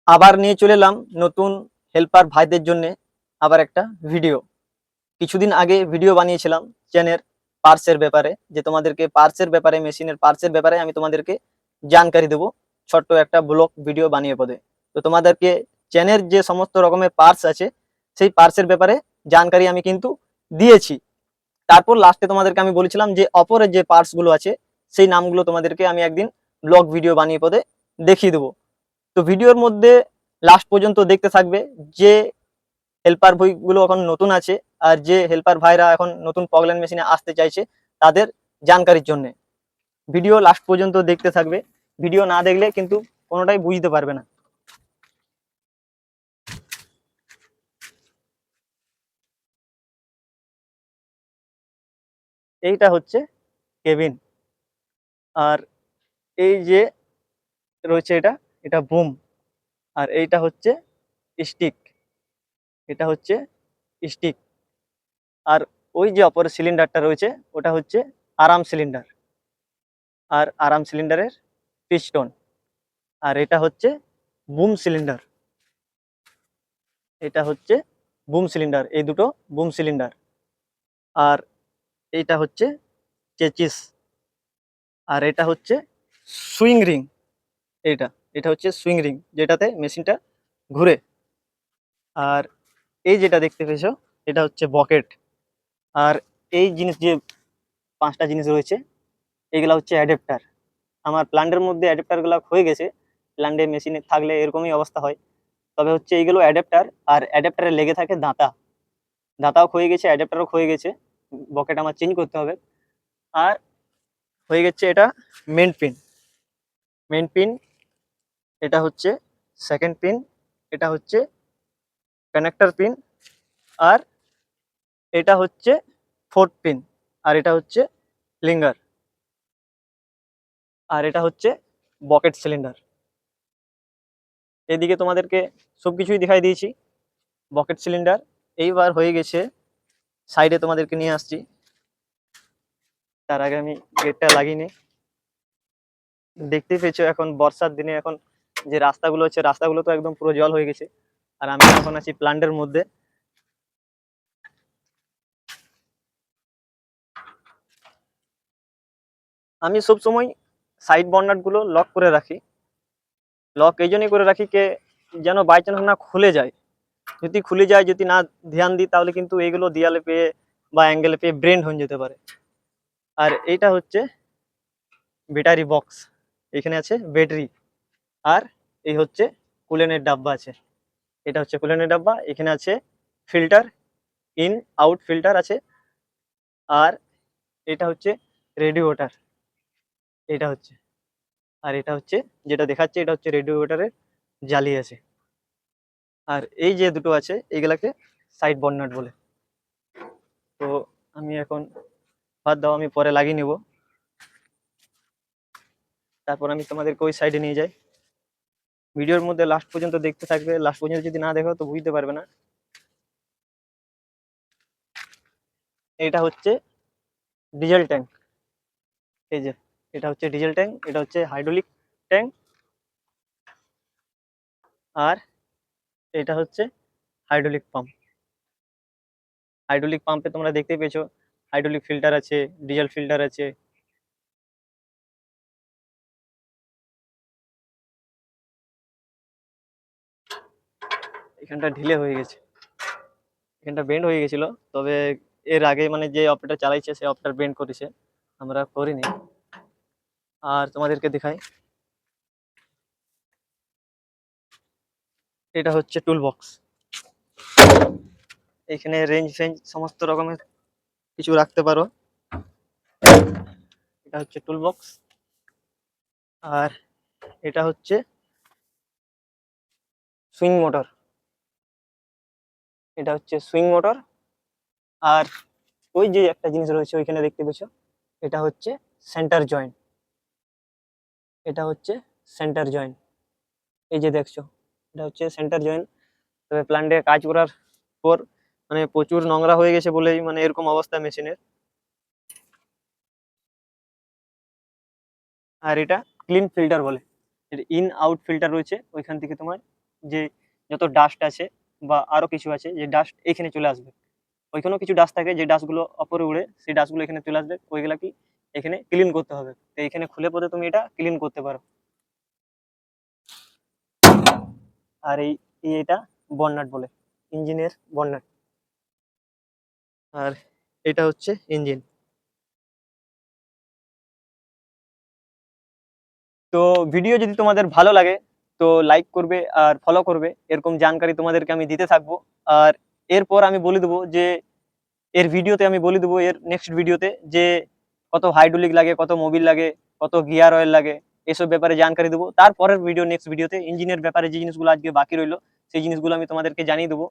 আবার নিয়ে চলে এলাম নতুন হেল্পার ভাইদের জন্য আবার একটা ভিডিও। কিছুদিন আগে ভিডিও বানিয়েছিলাম চেনের পার্টসের ব্যাপারে, যে তোমাদেরকে পার্টসের ব্যাপারে, মেশিনের পার্টসের ব্যাপারে আমি তোমাদেরকে জানকারি দেবো ছোট্ট একটা ব্লগ ভিডিও বানিয়ে পদে। তো তোমাদেরকে চেনের যে সমস্ত রকমের পার্টস আছে সেই পার্টসের ব্যাপারে জানকারি আমি কিন্তু দিয়েছি। তারপর লাস্টে তোমাদেরকে আমি বলেছিলাম যে অপরের যে পার্টস গুলো আছে সেই নামগুলো তোমাদেরকে আমি একদিন ব্লগ ভিডিও বানিয়ে পদে দেখিয়ে দেবো। তো ভিডিওর মধ্যে লাস্ট পর্যন্ত দেখতে থাকবে। যে হেল্পার বইগুলো এখন নতুন আছে আর যে হেল্পার ভাইরা এখন নতুন পগল্যান্ড মেশিনে আসতে চাইছে তাদের জানকারির জন্য ভিডিও লাস্ট পর্যন্ত দেখতে থাকবে। ভিডিও না দেখলে কিন্তু কোনোটাই বুঝতে পারবে না। এইটা হচ্ছে কেবিন, আর এই যে রয়েছে এটা এটা বুম, আর এইটা হচ্ছে স্টিক, এটা হচ্ছে স্টিক। আর ওই যে অপর সিলিন্ডারটা রয়েছে ওটা হচ্ছে আরাম সিলিন্ডার, আর আরাম সিলিন্ডারের পিস্টন। আর এটা হচ্ছে বুম সিলিন্ডার, এটা হচ্ছে বুম সিলিন্ডার, এই দুটো বুম সিলিন্ডার। আর এইটা হচ্ছে চেচিস, আর এটা হচ্ছে সুইং রিং। এইটা এটা হচ্ছে সুইং রিং যেটাতে মেশিনটা ঘুরে। আর এই যেটা দেখতে পেয়েছো এটা হচ্ছে বকেট। আর এই জিনিস যে পাঁচটা জিনিস রয়েছে এগুলা হচ্ছে অ্যাডাপ্টার। আমার প্ল্যান্টের মধ্যে অ্যাডাপ্টারগুলো হয়ে গেছে, প্ল্যান্টে মেশিনে থাকলে এরকমই অবস্থা হয়। তবে হচ্ছে এইগুলো অ্যাডাপ্টার, আর অ্যাডাপ্টারে লেগে থাকে দাঁতা, দাঁতাও ক্ষয়ে গেছে, অ্যাডাপ্টারও ক্ষয়ে গেছে, বকেট আমার চেঞ্জ করতে হবে। আর হয়ে গেছে এটা মেন পিন, মেন পিন, এটা হচ্ছে সেকেন্ড পিন, এটা হচ্ছে কানেক্টর পিন, আর এটা হচ্ছে ফোর্থ পিন, আর এটা হচ্ছে লিঙ্গার, আর এটা হচ্ছে বকেট সিলিন্ডার। এদিকে তোমাদেরকে সবকিছুই দেখাই দিয়েছি। বকেট সিলিন্ডার এইবার হয়ে গেছে, সাইডে তোমাদেরকে নিয়ে আসছি। তার আগে আমি গেটটা লাগিয়ে নিই। দেখতেই পেয়েছো এখন বর্ষার দিনে এখন যে রাস্তাগুলো আছে রাস্তাগুলো তো একদম পুরো জল হয়ে গেছে। আর আমি এখন আছি প্ল্যান্টের মধ্যে। আমি সব সময় সাইড বর্নাট গুলো লক করে রাখি। লক এই জন্যই করে রাখি কে যেন বাই চান্স না খুলে যায়। যদি খুলে যায়, যদি না ধ্যান দিই তাহলে কিন্তু এইগুলো দেয়ালে পেয়ে বা অ্যাঙ্গেলে পেয়ে ব্রেন্ড হয়ে যেতে পারে। আর এইটা হচ্ছে ব্যাটারি বক্স, এখানে আছে ব্যাটারি। আর এই হচ্ছে কুলেনের ডাব্বা আছে, এটা হচ্ছে কুলেনের ডাব্বা, এখানে আছে ফিল্টার, ইন আউট ফিল্টার আছে। আর এটা হচ্ছে রেডিওটার, এটা হচ্ছে, আর এটা হচ্ছে যেটা দেখাচ্ছে এটা হচ্ছে রেডিওটারের জালি আছে। আর এই যে দুটো আছে এগুলাকে সাইড বর্নাট বলে। তো আমি এখন বাদ দাও, আমি পরে লাগিয়ে নিব। তারপর আমি তোমাদেরকে ওই সাইডে নিয়ে যাই। ভিডিওর মধ্যে লাস্ট পর্যন্ত দেখতে থাকবে, লাস্ট পর্যন্ত যদি না দেখো তো বুঝতে পারবে না। এটা হচ্ছে ডিজেল ট্যাঙ্ক, এই যে এটা হচ্ছে ডিজেল ট্যাঙ্ক, এটা হচ্ছে হাইড্রোলিক ট্যাঙ্ক। আর এটা হচ্ছে হাইড্রোলিক পাম্প। হাইড্রোলিক পাম্পে তোমরা দেখতে পেয়েছো হাইড্রোলিক ফিল্টার আছে, ডিজেল ফিল্টার আছে। এখানটা ঢিলে হয়ে গেছে, এখানটা বেন্ড হয়ে গেছিল। তবে এর আগে মানে যে অপারেটর চালাইছে সে অপারেটর বেন্ড করেছে, আমরা করিনি। আর তোমাদেরকে দেখাই, এটা হচ্ছে টুল বক্স। এখানে রেঞ্জ ফেঞ্জ সমস্ত রকমের কিছু রাখতে পারো। এটা হচ্ছে টুল বক্স। আর এটা হচ্ছে সুইং মোটর, এটা হচ্ছে সুইং মোটর। আর ওই যে একটা জিনিস রয়েছে ওইখানে দেখতে পেয়েছো এটা হচ্ছে সেন্টার জয়েন্ট, এটা হচ্ছে সেন্টার জয়েন্ট, এই যে দেখছো এটা হচ্ছে সেন্টার জয়েন্ট। তবে প্ল্যান্টে কাজ করার পর মানে প্রচুর নোংরা হয়ে গেছে বলেই মানে এরকম অবস্থা মেশিনের। আর এটা ক্লিন ফিল্টার বলে, ইন আউট ফিল্টার রয়েছে ওইখান থেকে তোমার যে যত ডাস্ট আছে বা আরো কিছু আছে, যে ডাস্ট এখানে চলে আসবে। ওইখানেও কিছু ডাস্ট থাকে, যে ডাস্টগুলো ওপরে উড়ে সেই ডাস্টগুলো এখানে চলে আসবে, ওইগুলা কি এখানে ক্লিন করতে হবে। তো এখানে খুলে পরে তুমি এটা ক্লিন করতে পারো। আর এটা বর্নাট বলে, ইঞ্জিনের বর্নাট। আর এটা হচ্ছে ইঞ্জিন। তো ভিডিও যদি তোমাদের ভালো লাগে তো লাইক করবে আর ফলো করবে, এরকম জানকারি তোমাদেরকে আমি দিতে থাকবো। আর এরপর আমি বলে দেবো যে এর ভিডিওতে আমি বলে দেবো, এর নেক্সট ভিডিওতে যে কত হাইড্রোলিক লাগে, কত মোবিল লাগে, কত গিয়ার অয়েল লাগে, এসব ব্যাপারে জানকারি দেবো। তারপরের ভিডিও, নেক্সট ভিডিওতে ইঞ্জিনের ব্যাপারে যে জিনিসগুলো আজকে বাকি রইলো সেই জিনিসগুলো আমি তোমাদেরকে জানিয়ে দেবো।